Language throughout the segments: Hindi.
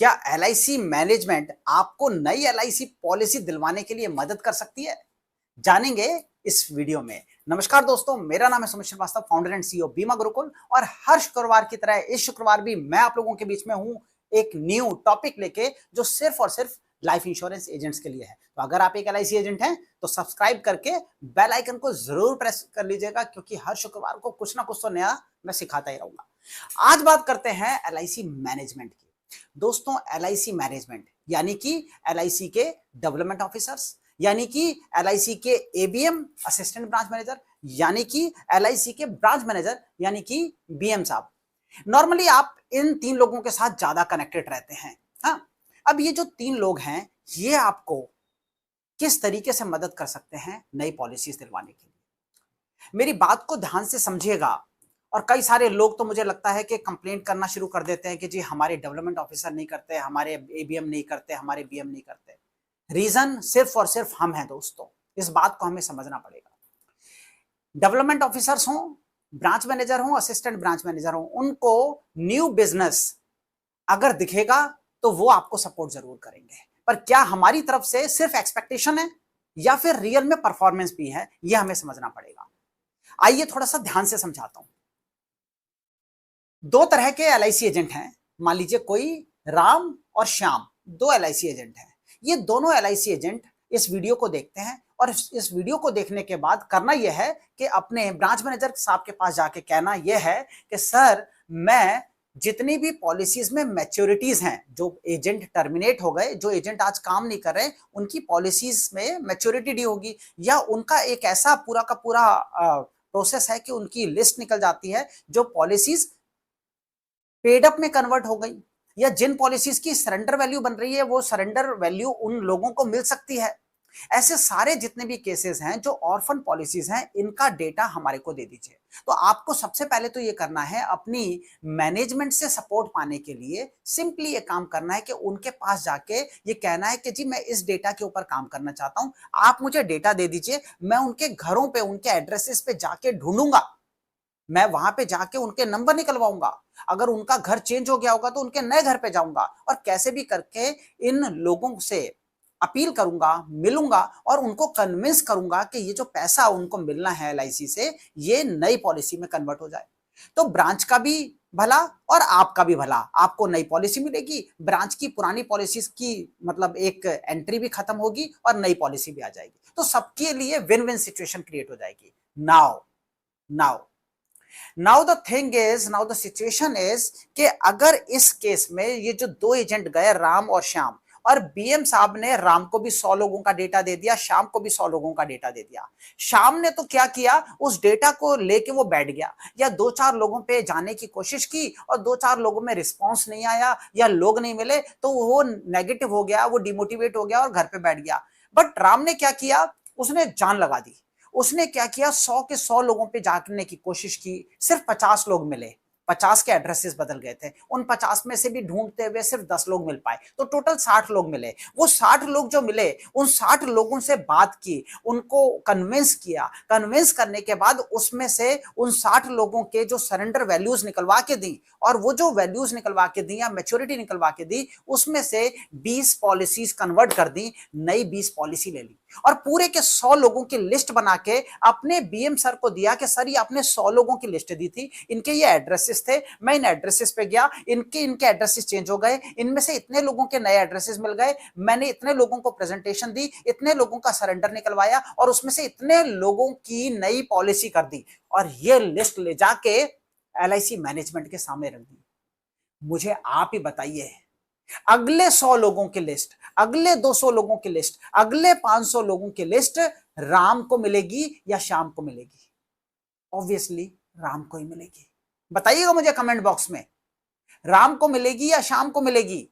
क्या एलआईसी मैनेजमेंट आपको नई एलआईसी पॉलिसी दिलवाने के लिए मदद कर सकती है? जानेंगे इस वीडियो में। नमस्कार दोस्तों, मेरा नाम है Sumit Shrivastava, founder and CEO Bima Gurukul. और हर शुक्रवार की तरह इस शुक्रवार भी मैं आप लोगों के बीच में हूं एक न्यू टॉपिक लेके, जो सिर्फ और सिर्फ लाइफ इंश्योरेंस एजेंट्स के लिए है। तो अगर आप एक एलआईसी एजेंट हैं तो सब्सक्राइब करके बेल आइकन को जरूर प्रेस कर लीजिएगा, क्योंकि हर शुक्रवार को कुछ ना कुछ तो नया मैं सिखाता ही रहूंगा। आज बात करते हैं एलआईसी मैनेजमेंट की। दोस्तों, एलआईसी मैनेजमेंट यानी कि एलआईसी के डेवलपमेंट ऑफिसर्स, यानी कि एलआईसी के एबीएम असिस्टेंट ब्रांच मैनेजर, यानी कि एलआईसी के ब्रांच मैनेजर यानी कि बीएम साहब। नॉर्मली आप इन तीन लोगों के साथ ज्यादा कनेक्टेड रहते हैं। हाँ, अब ये जो तीन लोग हैं, ये आपको किस तरीके से मदद कर सकते हैं नई पॉलिसीज दिलवाने के लिए? मेरी बात को ध्यान से समझिएगा। और कई सारे लोग तो मुझे लगता है कि कंप्लेंट करना शुरू कर देते हैं कि जी हमारे डेवलपमेंट ऑफिसर नहीं करते, हमारे एबीएम नहीं करते, हमारे बीएम नहीं करते। रीजन सिर्फ और सिर्फ हम हैं दोस्तों, इस बात को हमें समझना पड़ेगा। डेवलपमेंट ऑफिसर्स हों, ब्रांच मैनेजर हों, असिस्टेंट ब्रांच मैनेजर हों, उनको न्यू बिजनेस अगर दिखेगा तो वो आपको सपोर्ट जरूर करेंगे। पर क्या हमारी तरफ से सिर्फ एक्सपेक्टेशन है या फिर रियल में परफॉर्मेंस भी है, यह हमें समझना पड़ेगा। आइए थोड़ा सा ध्यान से समझाता हूं। दो तरह के एलआईसी एजेंट हैं। मान लीजिए कोई राम और श्याम, दो एलआईसी एजेंट हैं। ये दोनों एलआईसी एजेंट इस वीडियो को देखते हैं और इस वीडियो को देखने के बाद करना यह है कि अपने ब्रांच मैनेजर साहब के पास जाके कहना यह है कि सर, मैं जितनी भी पॉलिसीज में मैच्योरिटीज हैं, जो एजेंट टर्मिनेट हो गए, जो एजेंट आज काम नहीं कर रहे, उनकी पॉलिसीज में मैच्योरिटी डी होगी, या उनका एक ऐसा पूरा का पूरा प्रोसेस है कि उनकी लिस्ट निकल जाती है जो पॉलिसीज पेड अप में कन्वर्ट हो गई, या जिन पॉलिसीज की सरेंडर वैल्यू बन रही है वो सरेंडर वैल्यू उन लोगों को मिल सकती है। ऐसे सारे जितने भी केसेस हैं जो ऑर्फन पॉलिसीज हैं, इनका डेटा हमारे को दे दीजिए। तो आपको सबसे पहले तो ये करना है, अपनी मैनेजमेंट से सपोर्ट पाने के लिए सिंपली ये काम करना है कि उनके पास जाके ये कहना है कि जी मैं इस डेटा के ऊपर काम करना चाहता हूं, आप मुझे डेटा दे दीजिए। मैं उनके घरों पे, उनके एड्रेसेस पे जाके ढूंढूंगा, मैं वहां पे जाके उनके नंबर निकलवाऊंगा। अगर उनका घर चेंज हो गया होगा तो उनके नए घर पे जाऊंगा और कैसे भी करके इन लोगों से अपील करूंगा, मिलूंगा और उनको कन्विंस करूंगा कि ये जो पैसा उनको मिलना है एलआईसी से, ये नई पॉलिसी में कन्वर्ट हो जाए। तो ब्रांच का भी भला और आपका भी भला। आपको नई पॉलिसी मिलेगी, ब्रांच की पुरानी पॉलिसीज की मतलब एक एंट्री भी खत्म होगी और नई पॉलिसी भी आ जाएगी। तो सबके लिए विन विन सिचुएशन क्रिएट हो जाएगी। Now now now the thing is, now the situation is कि अगर इस केस में ये जो दो एजेंट गए, राम और श्याम, और बीएम साहब ने राम को भी 100 लोगों का डेटा दे दिया, श्याम को भी 100 लोगों का डेटा दे दिया। श्याम ने तो क्या किया, उस डेटा को लेके वो बैठ गया, या दो चार लोगों पे जाने की कोशिश की और दो चार लोगों में रिस्पॉन्स नहीं आया या लोग नहीं मिले, तो वो नेगेटिव हो गया, वो डिमोटिवेट हो गया और घर पे बैठ गया। बट राम ने क्या किया, उसने जान लगा दी। उसने क्या किया, 100 के 100 लोगों पे जानने की कोशिश की, सिर्फ 50 लोग मिले। 50 के एड्रेसेस बदल गए थे, उन 50 में से भी ढूंढते हुए सिर्फ 10 लोग मिल पाए, तो टोटल 60 लोग मिले। वो 60 लोग जो मिले, उन 60 लोगों से बात की, उनको कन्विंस किया। कन्विंस करने के बाद उसमें से उन 60 लोगों के जो सरेंडर वैल्यूज निकलवा के दी, और वो जो वैल्यूज निकलवा के दी या मैच्योरिटी निकलवा के दी, उसमें से 20 पॉलिसीज कन्वर्ट कर दी, नई 20 पॉलिसी ले ली और पूरे के 100 लोगों की लिस्ट बना के अपने बीएम सर को दिया कि सर ये आपने 100 लोगों की लिस्ट दी थी, इनके ये एड्रेसेस थे, मैं इन एड्रेसेस पे गया, इनके एड्रेसेस चेंज हो गए, इनमें से इतने लोगों के नए एड्रेसेस मिल गए, मैंने इतने लोगों को प्रेजेंटेशन दी, इतने लोगों का सरेंडर निकलवाया और उसमें से इतने लोगों की नई पॉलिसी कर दी, और ये लिस्ट ले जाके एलआईसी मैनेजमेंट के सामने रख दी। मुझे आप ही बताइए, अगले 100 लोगों की लिस्ट, अगले 200 लोगों की लिस्ट, अगले 500 लोगों की लिस्ट राम को मिलेगी या श्याम को मिलेगी? ऑब्वियसली राम को ही मिलेगी। बताइएगा मुझे कमेंट बॉक्स में, राम को मिलेगी या श्याम को मिलेगी?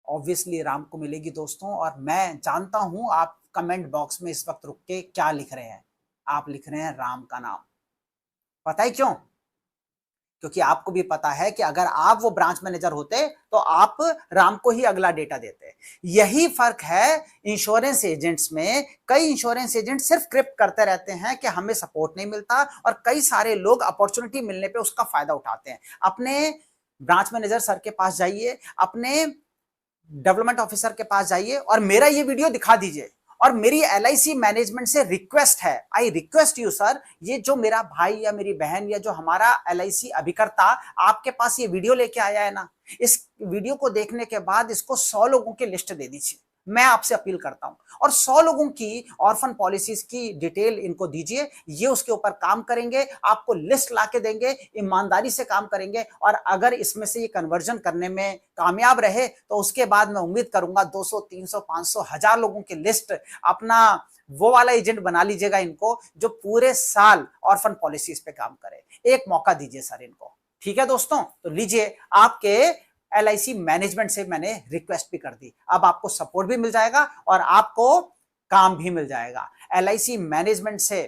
ऑब्वियसली राम को मिलेगी दोस्तों। और मैं जानता हूं आप कमेंट बॉक्स में इस वक्त रुक के क्या लिख रहे हैं। आप लिख रहे हैं राम का नाम। पता है क्यों? क्योंकि आपको भी पता है कि अगर आप वो ब्रांच मैनेजर होते तो आप राम को ही अगला डेटा देते। यही फर्क है इंश्योरेंस एजेंट्स में। कई इंश्योरेंस एजेंट सिर्फ क्रिप्ट करते रहते हैं कि हमें सपोर्ट नहीं मिलता, और कई सारे लोग अपॉर्चुनिटी मिलने पे उसका फायदा उठाते हैं। अपने ब्रांच मैनेजर सर के पास जाइए, अपने डेवलपमेंट ऑफिसर के पास जाइए और मेरा ये वीडियो दिखा दीजिए। और मेरी LIC मैनेजमेंट से रिक्वेस्ट है, आई रिक्वेस्ट यू सर, ये जो मेरा भाई या मेरी बहन या जो हमारा LIC अभिकर्ता आपके पास ये वीडियो लेके आया है ना, इस वीडियो को देखने के बाद इसको 100 लोगों की लिस्ट दे दीजिए। मैं आपसे अपील करता हूं, और 100 लोगों की ऑर्फन पॉलिसीज की डिटेल इनको दीजिए, ये उसके ऊपर काम करेंगे, आपको लिस्ट लाके देंगे, ईमानदारी से काम करेंगे। और अगर इसमें से ये कन्वर्जन करने में कामयाब रहे तो उसके बाद मैं उम्मीद करूंगा 200, 300, 500, 1000 लोगों की लिस्ट अपना वो वाला एजेंट बना लीजिएगा इनको, जो पूरे साल ऑर्फन पॉलिसीज पे काम करे। एक मौका दीजिए सर इनको, ठीक है दोस्तों? तो लीजिए, आपके LIC मैनेजमेंट से मैंने रिक्वेस्ट भी कर दी, अब आपको सपोर्ट भी मिल जाएगा और आपको काम भी मिल जाएगा। LIC मैनेजमेंट से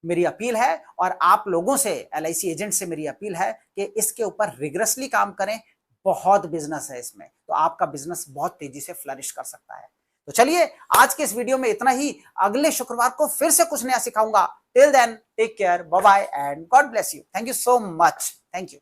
मेरी अपील है और आप लोगों से, LIC एजेंट से मेरी अपील है कि इसके ऊपर रिगरसली काम करें। बहुत बिजनेस है इसमें, तो आपका बिजनेस बहुत तेजी से फ्लरिश कर सकता है। तो चलिए, आज के इस वीडियो में इतना ही। अगले शुक्रवार को फिर से कुछ नया सिखाऊंगा। Till then, take care, bye bye and God bless you. Thank you so much. Thank you.